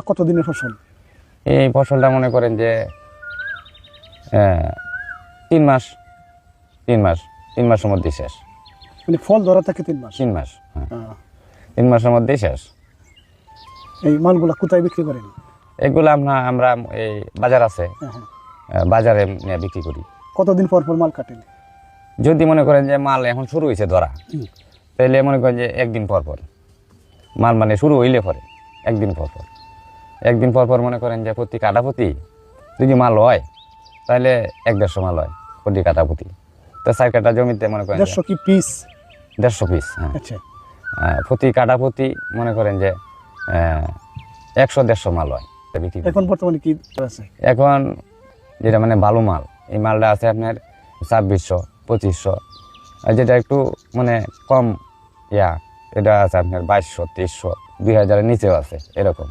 কতদিনের ফসল? এই ফসলটা মনে করেন যে 3 মাস 3 মাসের মধ্যে শেষ। মানে ফল ধরা থাকে 3 মাস? 3 মাস, হ্যাঁ, আহ, 3 মাসের মধ্যেই শেষ। এই মালগুলা কোথায় বিক্রি করেন? এগুলো আমরা এই বাজার আছে, হ্যাঁ, হ্যাঁ। বাজারে নিয়ে বিক্রি করি। কতদিন পর পর মাল কাটেন? যদি মনে করেন যে মাল এখন শুরু হয়েছে ধরা, তাহলে মনে করেন যে একদিন পর পর মাল, মানে শুরু হইলে পরে একদিন পর পর মনে করেন যে প্রতি কাটা প্রতি যদি মাল হয় তাহলে 1-150 মাল হয় প্রতি কাটা প্রতি। তো 4 কাটা জমিতে মনে করেন 150 কি পিস? 150 পিস, হ্যাঁ। আচ্ছা। প্রতি কাটা প্রতি মনে করেন যে 100-150 মাল হয় বিক্রি করি। এখন বর্তমানে কি আছে? এখন যেটা মানে ভালো মাল, এই মালটা আছে আপনার 2600-2500, আর যেটা একটু মানে কম এটা আছে আপনার 2200-2300, 2000-এর নিচেও আছে, এরকম।